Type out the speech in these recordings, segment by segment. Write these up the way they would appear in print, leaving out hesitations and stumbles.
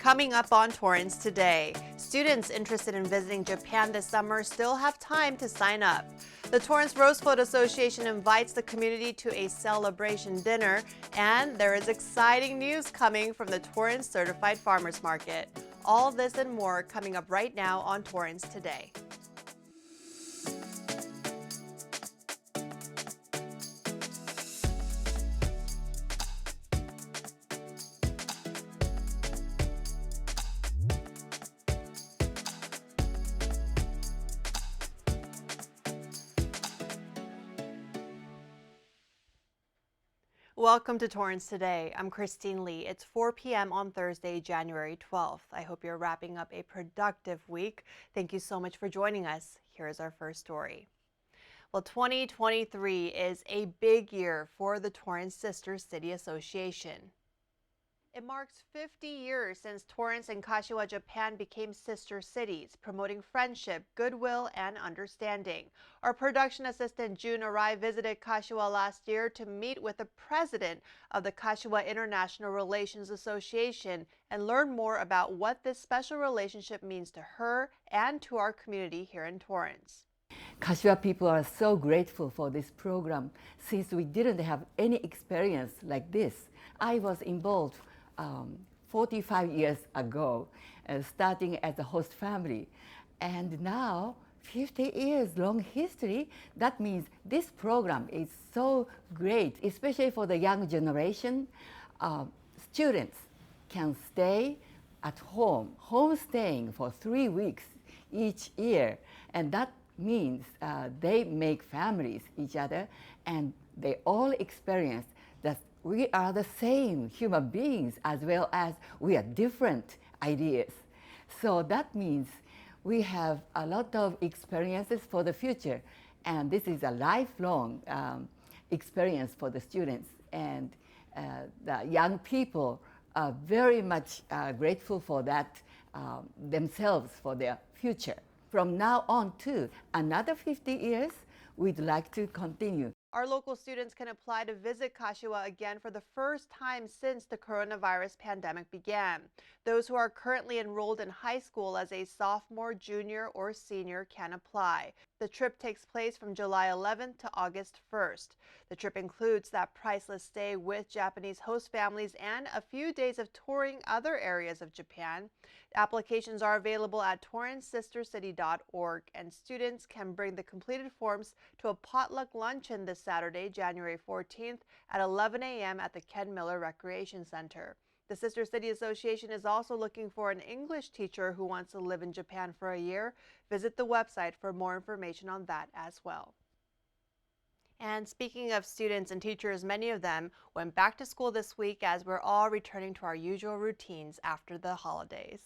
Coming up on Torrance Today, students interested in visiting Japan this summer still have time to sign up. The Torrance Rose Float Association invites the community to a celebration dinner, and there is exciting news coming from the Torrance Certified Farmers Market. All this and more coming up right now on Torrance Today. Welcome to Torrance Today. I'm Christine Lee. It's 4 p.m. on Thursday, January 12th. I hope you're wrapping up a productive week. Thank you so much for joining us. Here's our first story. Well, 2023 is a big year for the Torrance Sister City Association. It marks 50 years since Torrance and Kashiwa, Japan became sister cities, promoting friendship, goodwill, and understanding. Our production assistant June Arai visited Kashiwa last year to meet with the president of the Kashiwa International Relations Association and learn more about what this special relationship means to her and to our community here in Torrance. Kashiwa people are so grateful for this program since we didn't have any experience like this. I was involved 45 years ago, starting as a host family. And now, 50 years long history, that means this program is so great, especially for the young generation. Students can stay at home, homestaying for 3 weeks each year. And that means they make families each other, and they all experience that we are the same human beings as well as we are different ideas. So that means we have a lot of experiences for the future, and this is a lifelong experience for the students. And the young people are very much grateful for that themselves, for their future. From now on to another 50 years, we'd like to continue. Our local students can apply to visit Kashiwa again for the first time since the coronavirus pandemic began. Those who are currently enrolled in high school as a sophomore, junior, or senior can apply. The trip takes place from July 11th to August 1st. The trip includes that priceless stay with Japanese host families and a few days of touring other areas of Japan. Applications are available at torrancesistercity.org, and students can bring the completed forms to a potluck luncheon this Saturday, January 14th at 11 a.m. at the Ken Miller Recreation Center. The Sister City Association is also looking for an English teacher who wants to live in Japan for a year. Visit the website for more information on that as well. And speaking of students and teachers, many of them went back to school this week as we're all returning to our usual routines after the holidays.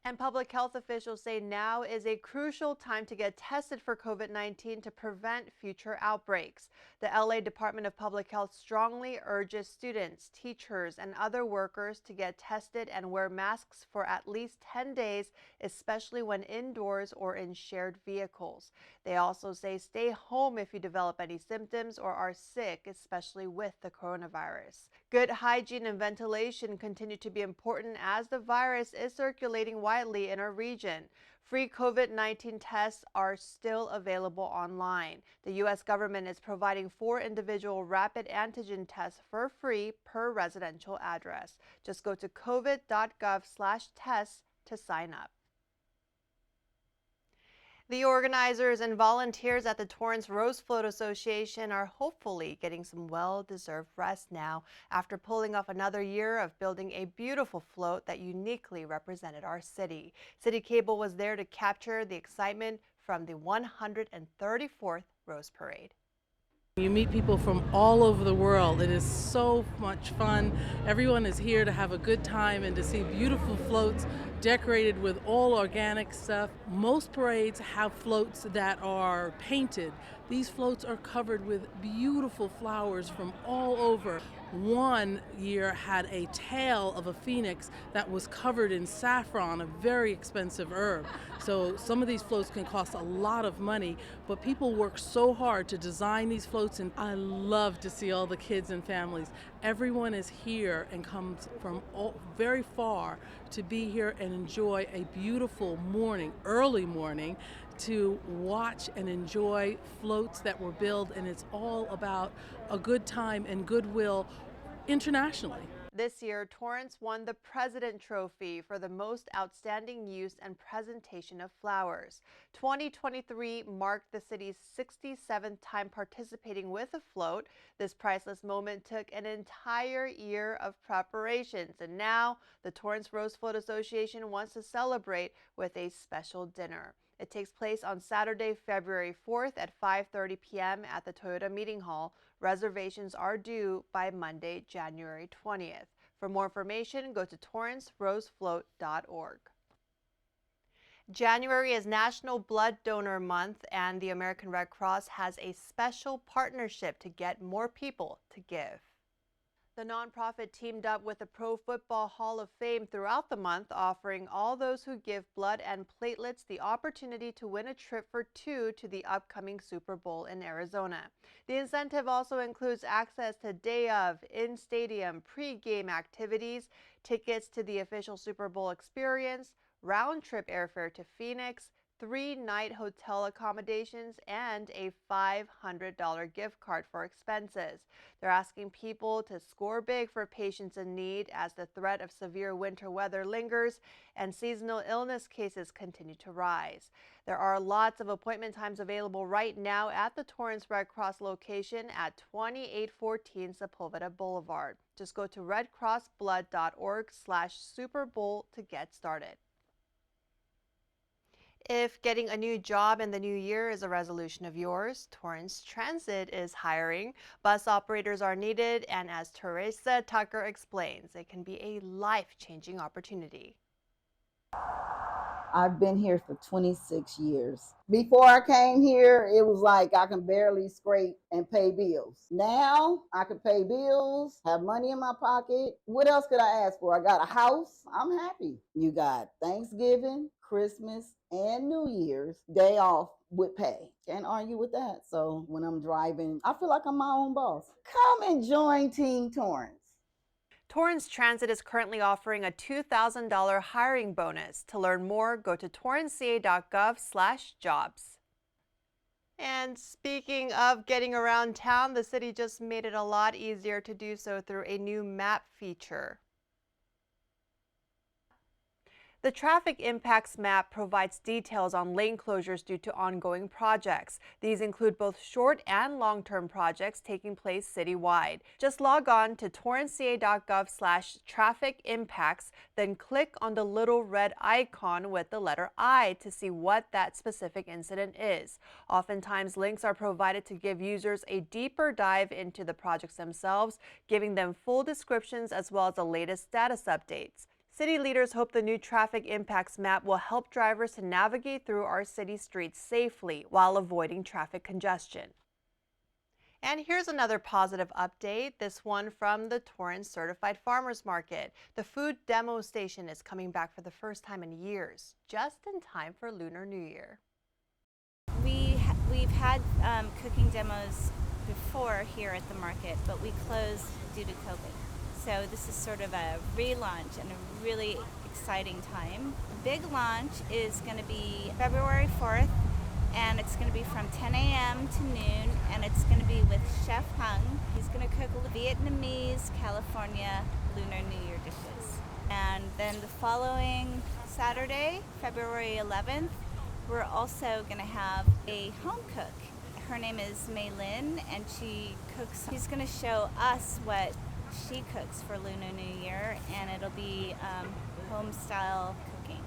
And public health officials say now is a crucial time to get tested for COVID-19 to prevent future outbreaks. The LA Department of Public Health strongly urges students, teachers, and other workers to get tested and wear masks for at least 10 days, especially when indoors or in shared vehicles. They also say stay home if you develop any symptoms or are sick, especially with the coronavirus. Good hygiene and ventilation continue to be important as the virus is circulating widely in our region. Free COVID-19 tests are still available online. The U.S. government is providing 4 individual rapid antigen tests for free per residential address. Just go to covid.gov/tests to sign up. The organizers and volunteers at the Torrance Rose Float Association are hopefully getting some well-deserved rest now after pulling off another year of building a beautiful float that uniquely represented our city. City Cable was there to capture the excitement from the 134th Rose Parade. You meet people from all over the world. It is so much fun. Everyone is here to have a good time and to see beautiful floats decorated with all organic stuff. Most parades have floats that are painted. These floats are covered with beautiful flowers from all over. One year had a tail of a phoenix that was covered in saffron, a very expensive herb. So some of these floats can cost a lot of money, but people work so hard to design these floats, and I love to see all the kids and families Everyone is here and comes from very far to be here and enjoy a beautiful morning, early morning, to watch and enjoy floats that were built, and it's all about a good time and goodwill internationally. This year, Torrance won the President Trophy for the most outstanding use and presentation of flowers. 2023 marked the city's 67th time participating with a float. This priceless moment took an entire year of preparations, and now the Torrance Rose Float Association wants to celebrate with a special dinner. It takes place on Saturday, February 4th at 5:30 p.m. at the Toyota Meeting Hall. Reservations are due by Monday, January 20th. For more information, go to torrancerosefloat.org. January is National Blood Donor Month, and the American Red Cross has a special partnership to get more people to give. The nonprofit teamed up with the Pro Football Hall of Fame throughout the month, offering all those who give blood and platelets the opportunity to win a trip for two to the upcoming Super Bowl in Arizona. The incentive also includes access to day of, in-stadium, pre-game activities, tickets to the official Super Bowl experience, round-trip airfare to Phoenix, 3-night hotel accommodations, and a $500 gift card for expenses. They're asking people to score big for patients in need as the threat of severe winter weather lingers and seasonal illness cases continue to rise. There are lots of appointment times available right now at the Torrance Red Cross location at 2814 Sepulveda Boulevard. Just go to redcrossblood.org/Super Bowl to get started. If getting a new job in the new year is a resolution of yours, Torrance Transit is hiring. Bus operators are needed, and as Teresa Tucker explains, it can be a life-changing opportunity. I've been here for 26 years. Before I came here, it was like I can barely scrape and pay bills. Now I can pay bills, have money in my pocket. What else could I ask for? I got a house. I'm happy. You got Thanksgiving, Christmas, and New Year's day off with pay. Can't argue with that. So when I'm driving, I feel like I'm my own boss. Come and join Team Torrance. Torrance Transit is currently offering a $2,000 hiring bonus. To learn more, go to torranceca.gov/jobs. And speaking of getting around town, the city just made it a lot easier to do so through a new map feature. The Traffic Impacts Map provides details on lane closures due to ongoing projects. These include both short and long-term projects taking place citywide. Just log on to torranceca.gov/traffic impacts, then click on the little red icon with the letter I to see what that specific incident is. Oftentimes, links are provided to give users a deeper dive into the projects themselves, giving them full descriptions as well as the latest status updates. City leaders hope the new Traffic Impacts Map will help drivers to navigate through our city streets safely while avoiding traffic congestion. And here's another positive update, this one from the Torrance Certified Farmers Market. The food demo station is coming back for the first time in years, just in time for Lunar New Year. We've had cooking demos before here at the market, but we closed due to COVID. So this is sort of a relaunch and a really exciting time. The big launch is going to be February 4th, and it's going to be from 10 a.m. to noon, and it's going to be with Chef Hung. He's going to cook Vietnamese, California Lunar New Year dishes. And then the following Saturday, February 11th, we're also going to have a home cook. Her name is Mei Lin, and she cooks. She's going to show us what she cooks for Lunar New Year, and it'll be home style cooking.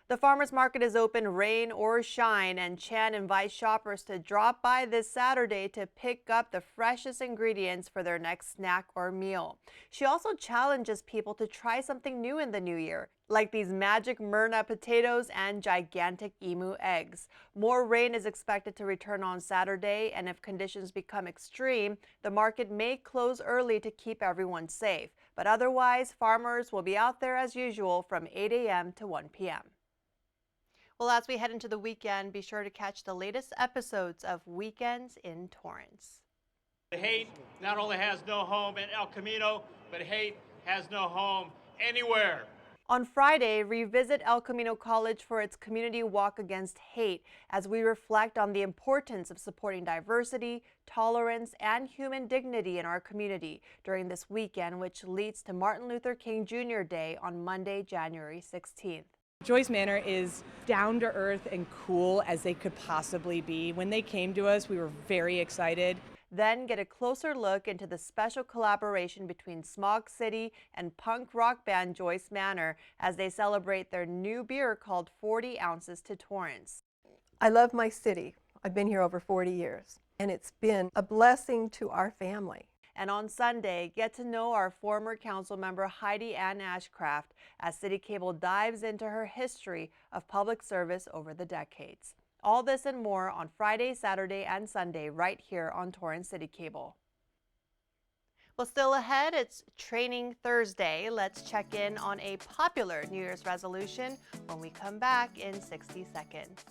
The farmers market is open rain or shine, and Chan invites shoppers to drop by this Saturday to pick up the freshest ingredients for their next snack or meal. She also challenges people to try something new in the new year, like these magic Myrna potatoes and gigantic emu eggs. More rain is expected to return on Saturday, and if conditions become extreme, the market may close early to keep everyone safe. But otherwise, farmers will be out there as usual from 8 a.m. to 1 p.m. Well, as we head into the weekend, be sure to catch the latest episodes of Weekends in Torrance. Hate not only has no home in El Camino, but hate has no home anywhere. On Friday, revisit El Camino College for its community walk against hate as we reflect on the importance of supporting diversity, tolerance, and human dignity in our community during this weekend, which leads to Martin Luther King Jr. Day on Monday, January 16th. Joyce Manor is down to earth and cool as they could possibly be. When they came to us, we were very excited. Then get a closer look into the special collaboration between Smog City and punk rock band Joyce Manor as they celebrate their new beer called 40 Ounces to Torrance. I love my city. I've been here over 40 years, and it's been a blessing to our family. And on Sunday, get to know our former council member Heidi Ann Ashcraft as City Cable dives into her history of public service over the decades. All this and more on Friday, Saturday, and Sunday right here on Torrance City Cable. Well, still ahead, it's Training Thursday. Let's check in on a popular New Year's resolution when we come back in 60 seconds.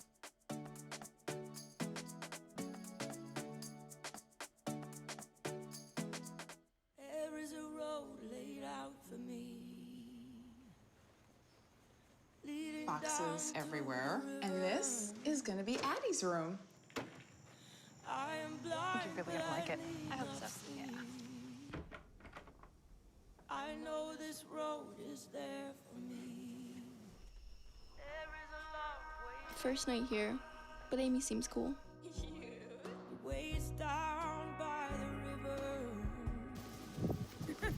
There is a road laid out for me. Boxes everywhere, and this is gonna be Addie's room. I am blind, You're really gonna like it. I hope so. Yeah. I know this road is there for me. There is a long way. First night here, but Amy seems cool. The way it's down by the river.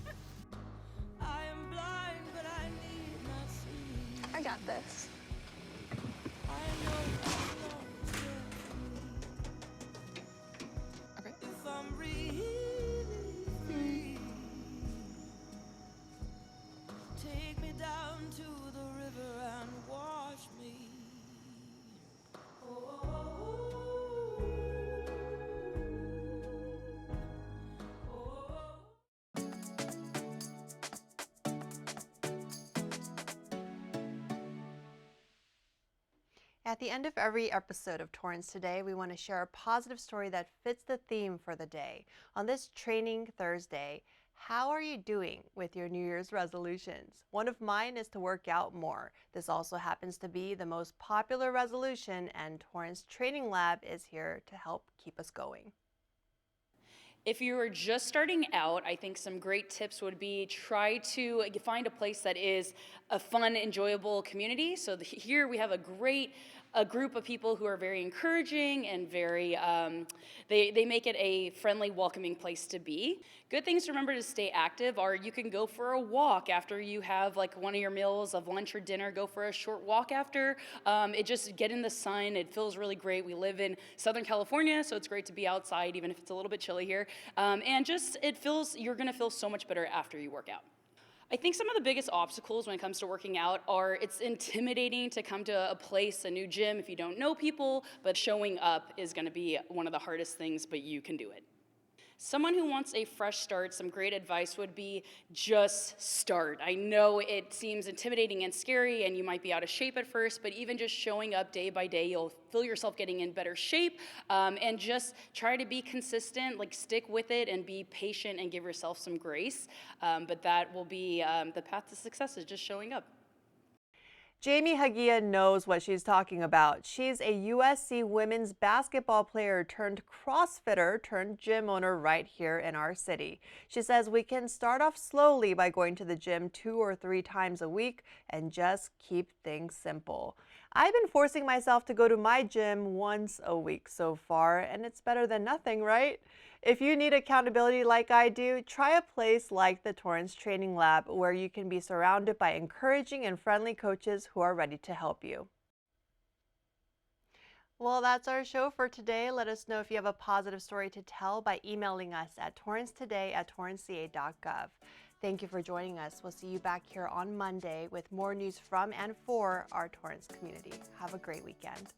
I am blind, but I need not see. I got this. I know this road is there for me. Okay. If I'm really free, take me down to the river and wash me. At the end of every episode of Torrance Today, we want to share a positive story that fits the theme for the day. On this Training Thursday, how are you doing with your New Year's resolutions? One of mine is to work out more. This also happens to be the most popular resolution, and Torrance Training Lab is here to help keep us going. If you are just starting out, I think some great tips would be try to find a place that is a fun, enjoyable community. So here we have a group of people who are very encouraging and very, they make it a friendly, welcoming place to be. Good things to remember to stay active are you can go for a walk after you have like one of your meals of lunch or dinner, go for a short walk after. It just get in the sun, it feels really great. We live in Southern California, so it's great to be outside even if it's a little bit chilly here. And just you're gonna feel so much better after you work out. I think some of the biggest obstacles when it comes to working out are it's intimidating to come to a place, a new gym, if you don't know people, but showing up is gonna be one of the hardest things, but you can do it. Someone who wants a fresh start, some great advice would be just start. I know it seems intimidating and scary and you might be out of shape at first, but even just showing up day by day, you'll feel yourself getting in better shape, and just try to be consistent, like stick with it and be patient and give yourself some grace. But that will be the path to success is just showing up. Jamie Hagia knows what she's talking about. She's a USC women's basketball player turned CrossFitter turned gym owner right here in our city. She says we can start off slowly by going to the gym 2 or 3 times a week and just keep things simple. I've been forcing myself to go to my gym once a week so far, and it's better than nothing, right? If you need accountability like I do, try a place like the Torrance Training Lab where you can be surrounded by encouraging and friendly coaches who are ready to help you. Well, that's our show for today. Let us know if you have a positive story to tell by emailing us at torrancetoday@torranceca.gov. Thank you for joining us. We'll see you back here on Monday with more news from and for our Torrance community. Have a great weekend.